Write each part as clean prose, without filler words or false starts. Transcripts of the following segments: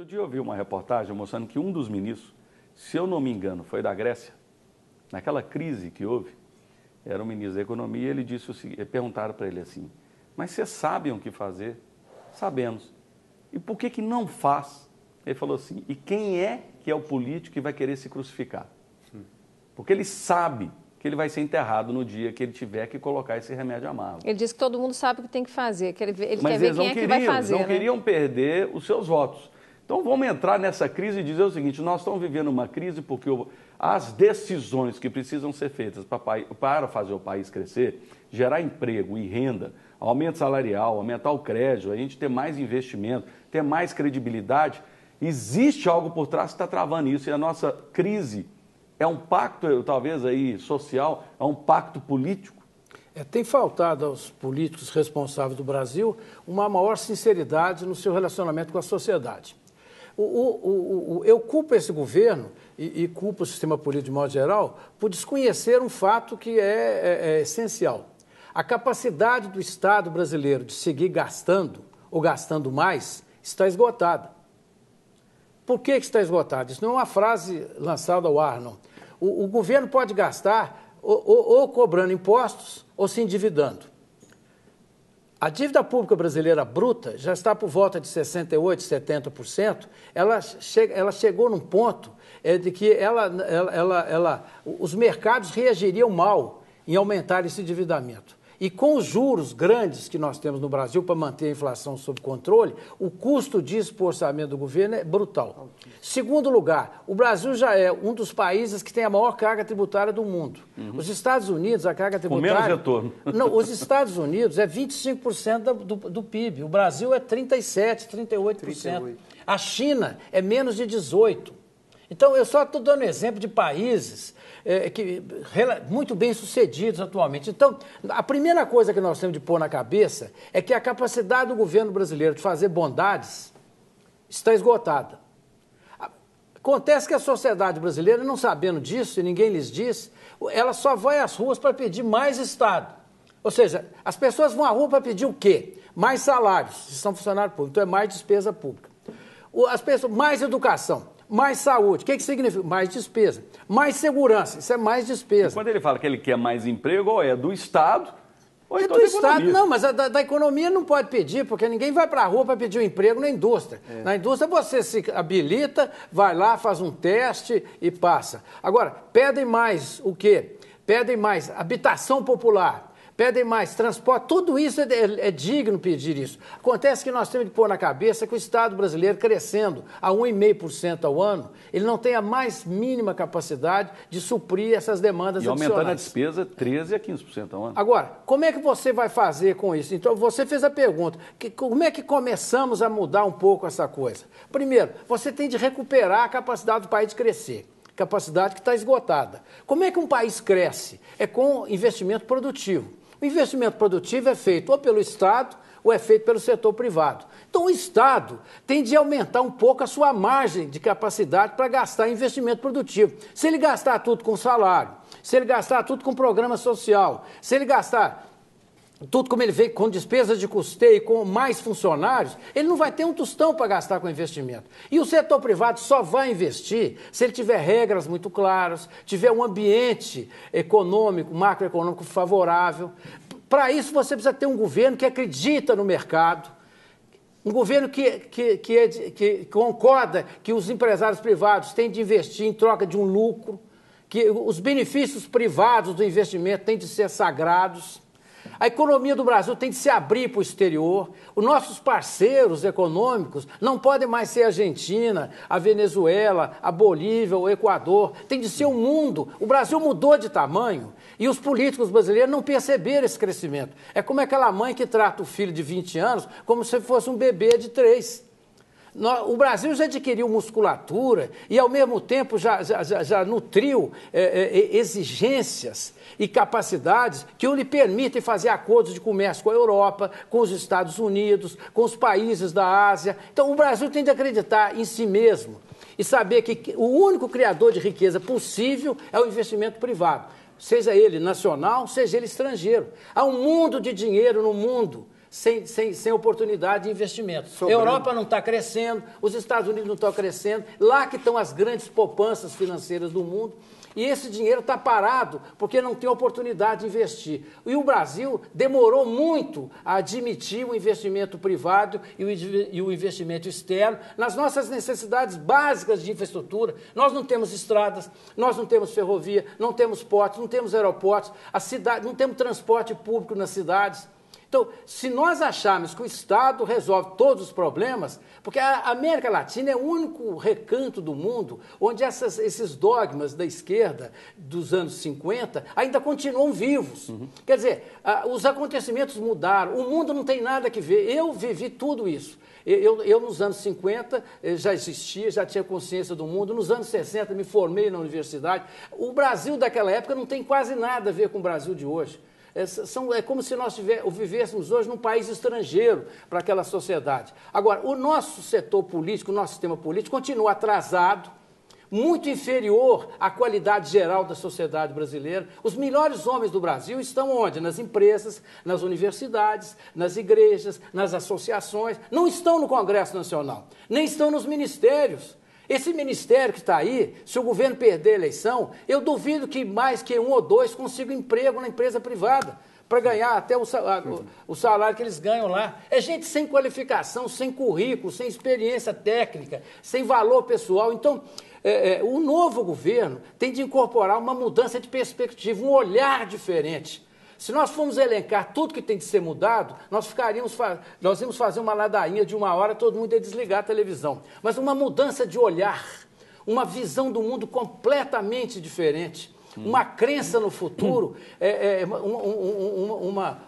Outro dia eu vi uma reportagem mostrando que um dos ministros, se eu não me engano, foi da Grécia, naquela crise que houve, era o ministro da Economia, ele disse o seguinte, perguntaram para ele assim, mas vocês sabem o que fazer? Sabemos. E por que não faz? Ele falou assim, e quem é que é o político que vai querer se crucificar? Porque ele sabe que ele vai ser enterrado no dia que ele tiver que colocar esse remédio amargo. Ele disse que todo mundo sabe o que tem que fazer, que ele mas quer ver quem é que vai fazer. Eles não queriam perder os seus votos. Então vamos entrar nessa crise e dizer o seguinte, nós estamos vivendo uma crise porque as decisões que precisam ser feitas para fazer o país crescer, gerar emprego e renda, aumento salarial, aumentar o crédito, a gente ter mais investimento, ter mais credibilidade, existe algo por trás que está travando isso e a nossa crise é um pacto, talvez aí social, é um pacto político? Tem faltado aos políticos responsáveis do Brasil uma maior sinceridade no seu relacionamento com a sociedade. Eu culpo esse governo e culpo o sistema político de modo geral por desconhecer um fato que é essencial. A capacidade do Estado brasileiro de seguir gastando ou gastando mais está esgotada. Por que está esgotada? Isso não é uma frase lançada ao ar, não. O governo pode gastar ou cobrando impostos ou se endividando. A dívida pública brasileira bruta já está por volta de 68%, 70%. Ela chegou num ponto de que os mercados reagiriam mal em aumentar esse endividamento. E com os juros grandes que nós temos no Brasil para manter a inflação sob controle, o custo disso para o orçamento do governo é brutal. Segundo lugar, o Brasil já é um dos países que tem a maior carga tributária do mundo. Os Estados Unidos, a carga tributária... Com menos retorno. Não, os Estados Unidos é 25% do PIB. O Brasil é 37%, 38%. A China é menos de 18%. Então, eu só estou dando exemplo de países muito bem sucedidos atualmente. Então, a primeira coisa que nós temos de pôr na cabeça é que a capacidade do governo brasileiro de fazer bondades está esgotada. Acontece que a sociedade brasileira, não sabendo disso, e ninguém lhes diz, ela só vai às ruas para pedir mais Estado. Ou seja, as pessoas vão à rua para pedir o quê? Mais salários, se são funcionários públicos, então é mais despesa pública. As pessoas, mais educação. Mais saúde, o que significa? Mais despesa. Mais segurança, isso é mais despesa. E quando ele fala que ele quer mais emprego, ou é do Estado, ou é do Estado, não, mas da economia não pode pedir, porque ninguém vai para a rua para pedir um emprego na indústria. Na indústria você se habilita, vai lá, faz um teste e passa. Agora, pedem mais o quê? Pedem mais habitação popular. Pedem mais transporte, tudo isso é digno pedir isso. Acontece que nós temos que pôr na cabeça que o Estado brasileiro crescendo a 1,5% ao ano, ele não tem a mais mínima capacidade de suprir essas demandas adicionais. E aumentando a despesa 13% a 15% ao ano. Agora, como é que você vai fazer com isso? Então, você fez a pergunta, como é que começamos a mudar um pouco essa coisa? Primeiro, você tem de recuperar a capacidade do país de crescer. Capacidade que está esgotada. Como é que um país cresce? É com investimento produtivo. O investimento produtivo é feito ou pelo Estado ou é feito pelo setor privado. Então, o Estado tem de aumentar um pouco a sua margem de capacidade para gastar em investimento produtivo. Se ele gastar tudo com salário, se ele gastar tudo com programa social, se ele gastar tudo como ele veio com despesas de custeio, com mais funcionários, ele não vai ter um tostão para gastar com investimento. E o setor privado só vai investir se ele tiver regras muito claras, tiver um ambiente econômico, macroeconômico favorável. Para isso, você precisa ter um governo que acredita no mercado, um governo que concorda que os empresários privados têm de investir em troca de um lucro, que os benefícios privados do investimento têm de ser sagrados. A economia do Brasil tem de se abrir para o exterior. Os nossos parceiros econômicos não podem mais ser a Argentina, a Venezuela, a Bolívia, o Equador. Tem de ser o mundo. O Brasil mudou de tamanho e os políticos brasileiros não perceberam esse crescimento. É como aquela mãe que trata o filho de 20 anos como se fosse um bebê de 3. O Brasil já adquiriu musculatura e, ao mesmo tempo, já nutriu exigências e capacidades que lhe permitem fazer acordos de comércio com a Europa, com os Estados Unidos, com os países da Ásia. Então, o Brasil tem de acreditar em si mesmo e saber que o único criador de riqueza possível é o investimento privado, seja ele nacional, seja ele estrangeiro. Há um mundo de dinheiro no mundo sem oportunidade de investimento. A Europa não está crescendo, os Estados Unidos não estão crescendo, lá que estão as grandes poupanças financeiras do mundo. E esse dinheiro está parado porque não tem oportunidade de investir. E o Brasil demorou muito a admitir o investimento privado e o investimento externo nas nossas necessidades básicas de infraestrutura. Nós não temos estradas, nós não temos ferrovia, não temos portos, não temos aeroportos, não temos transporte público nas cidades. Então, se nós acharmos que o Estado resolve todos os problemas, porque a América Latina é o único recanto do mundo onde esses dogmas da esquerda dos anos 50 ainda continuam vivos. Quer dizer, os acontecimentos mudaram, o mundo não tem nada que ver. Eu vivi tudo isso. Eu nos anos 50, já existia, já tinha consciência do mundo. Nos anos 60, me formei na universidade. O Brasil daquela época não tem quase nada a ver com o Brasil de hoje. É como se nós vivêssemos hoje num país estrangeiro para aquela sociedade. Agora, o nosso setor político, o nosso sistema político continua atrasado, muito inferior à qualidade geral da sociedade brasileira. Os melhores homens do Brasil estão onde? Nas empresas, nas universidades, nas igrejas, nas associações. Não estão no Congresso Nacional, nem estão nos ministérios. Esse ministério que está aí, se o governo perder a eleição, eu duvido que mais que 1 ou 2 consigam emprego na empresa privada para ganhar até o salário que eles ganham lá. É gente sem qualificação, sem currículo, sem experiência técnica, sem valor pessoal. Então, o novo governo tem de incorporar uma mudança de perspectiva, um olhar diferente. Se nós formos elencar tudo que tem de ser mudado, nós íamos fazer uma ladainha de 1 hora, todo mundo ia desligar a televisão. Mas uma mudança de olhar, uma visão do mundo completamente diferente, uma crença no futuro,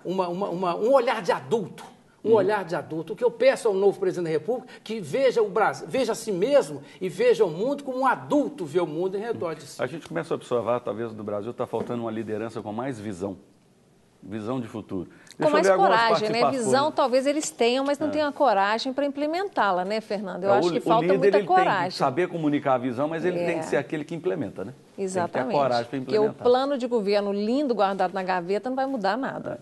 um olhar de adulto. Um olhar de adulto. O que eu peço ao novo presidente da República, que veja o Brasil, veja a si mesmo e veja o mundo como um adulto vê o mundo em redor de si. A gente começa a observar, talvez, no Brasil está faltando uma liderança com mais visão de futuro. Com mais coragem, né? Visão talvez eles tenham, mas não tenham a coragem para implementá-la, né, Fernando? Eu acho que falta líder, muita ele coragem. Tem que saber comunicar a visão, mas ele tem que ser aquele que implementa, né? Exatamente. Tem que ter coragem para implementar. Porque o plano de governo lindo guardado na gaveta não vai mudar nada.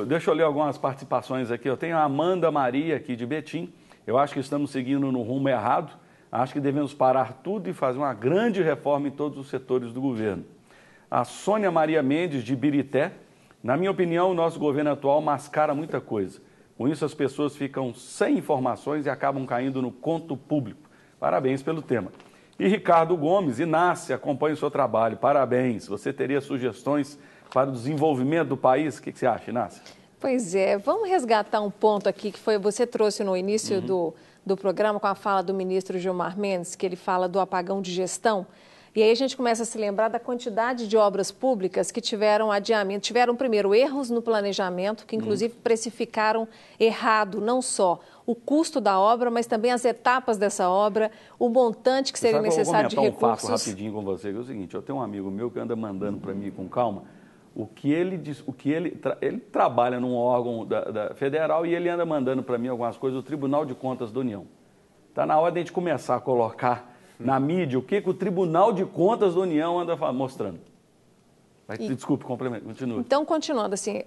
Deixa eu ler algumas participações aqui. Eu tenho a Amanda Maria aqui de Betim. Eu acho que estamos seguindo no rumo errado. Acho que devemos parar tudo e fazer uma grande reforma em todos os setores do governo. A Sônia Maria Mendes de Birité. Na minha opinião, o nosso governo atual mascara muita coisa. Com isso, as pessoas ficam sem informações e acabam caindo no conto público. Parabéns pelo tema. E Ricardo Gomes, Inácia, acompanha o seu trabalho. Parabéns. Você teria sugestões para o desenvolvimento do país? O que você acha, Inácia? Pois é, vamos resgatar um ponto aqui que você trouxe no início do programa com a fala do ministro Gilmar Mendes, que ele fala do apagão de gestão. E aí a gente começa a se lembrar da quantidade de obras públicas que tiveram adiamento. Tiveram, primeiro, erros no planejamento, que inclusive precificaram errado, não só o custo da obra, mas também as etapas dessa obra, o montante que seria necessário de recursos. Eu vou comentar um fato rapidinho com você, que é o seguinte, eu tenho um amigo meu que anda mandando para mim com calma, ele trabalha num órgão da federal e ele anda mandando para mim algumas coisas do Tribunal de Contas da União. Está na hora de a gente começar a colocar na mídia o que o Tribunal de Contas da União anda mostrando. Desculpe, complemento, continua. Então, continuando assim,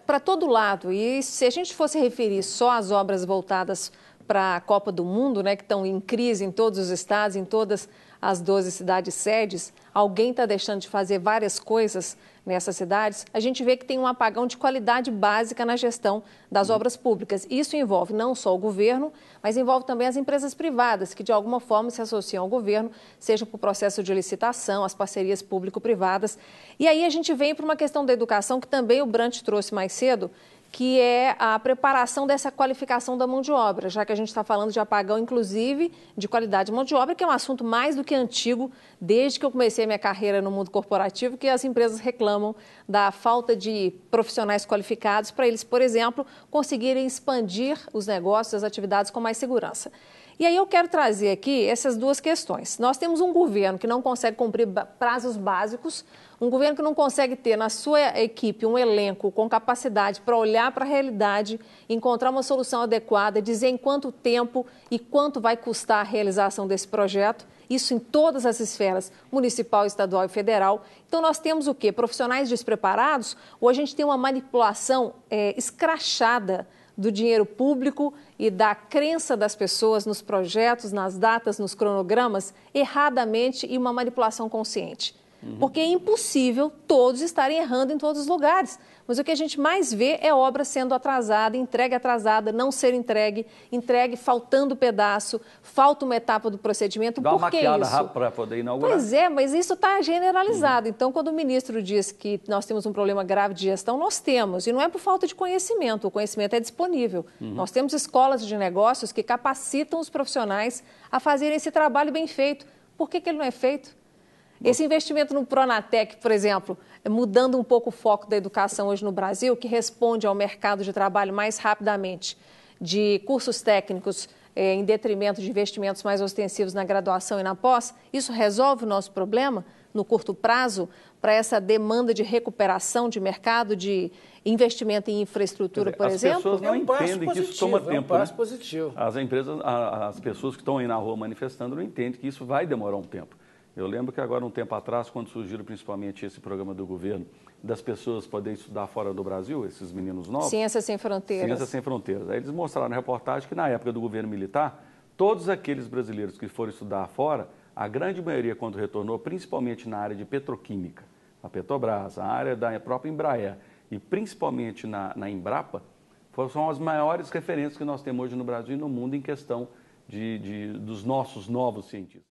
para todo lado, e se a gente fosse referir só às obras voltadas para a Copa do Mundo, né, que estão em crise em todos os estados, em todas as 12 cidades sedes, alguém está deixando de fazer várias coisas nessas cidades, a gente vê que tem um apagão de qualidade básica na gestão das obras públicas. Isso envolve não só o governo, mas envolve também as empresas privadas, que de alguma forma se associam ao governo, seja por processo de licitação, as parcerias público-privadas. E aí a gente vem para uma questão da educação, que também o Brant trouxe mais cedo, que é a preparação dessa qualificação da mão de obra, já que a gente está falando de apagão, inclusive, de qualidade de mão de obra, que é um assunto mais do que antigo, desde que eu comecei a minha carreira no mundo corporativo, que as empresas reclamam da falta de profissionais qualificados para eles, por exemplo, conseguirem expandir os negócios, as atividades com mais segurança. E aí eu quero trazer aqui essas duas questões. Nós temos um governo que não consegue cumprir prazos básicos, um governo que não consegue ter na sua equipe um elenco com capacidade para olhar para a realidade, encontrar uma solução adequada, dizer em quanto tempo e quanto vai custar a realização desse projeto. Isso em todas as esferas, municipal, estadual e federal. Então, nós temos o quê? Profissionais despreparados, ou a gente tem uma manipulação escrachada do dinheiro público e da crença das pessoas nos projetos, nas datas, nos cronogramas, erradamente, e uma manipulação consciente. Porque é impossível todos estarem errando em todos os lugares. Mas o que a gente mais vê é obra sendo atrasada, entregue atrasada, não ser entregue faltando pedaço, falta uma etapa do procedimento. Dá uma Por que maquiada isso? rápida para poder inaugurar. Pois é, mas isso está generalizado. Então, quando o ministro diz que nós temos um problema grave de gestão, nós temos. E não é por falta de conhecimento, o conhecimento é disponível. Nós temos escolas de negócios que capacitam os profissionais a fazerem esse trabalho bem feito. Por que ele não é feito? Esse investimento no Pronatec, por exemplo, mudando um pouco o foco da educação hoje no Brasil, que responde ao mercado de trabalho mais rapidamente, de cursos técnicos em detrimento de investimentos mais ostensivos na graduação e na pós, isso resolve o nosso problema no curto prazo para essa demanda de recuperação de mercado, de investimento em infraestrutura, por exemplo? As pessoas não entendem que isso toma tempo. É um passo positivo. As pessoas que estão aí na rua manifestando não entendem que isso vai demorar um tempo. Eu lembro que agora, um tempo atrás, quando surgiu principalmente esse programa do governo, das pessoas poderem estudar fora do Brasil, esses meninos novos. Ciência Sem Fronteiras. Ciência Sem Fronteiras. Aí eles mostraram na reportagem que, na época do governo militar, todos aqueles brasileiros que foram estudar fora, a grande maioria, quando retornou, principalmente na área de petroquímica, a Petrobras, a área da própria Embraer e principalmente na Embrapa, são as maiores referências que nós temos hoje no Brasil e no mundo em questão dos nossos novos cientistas.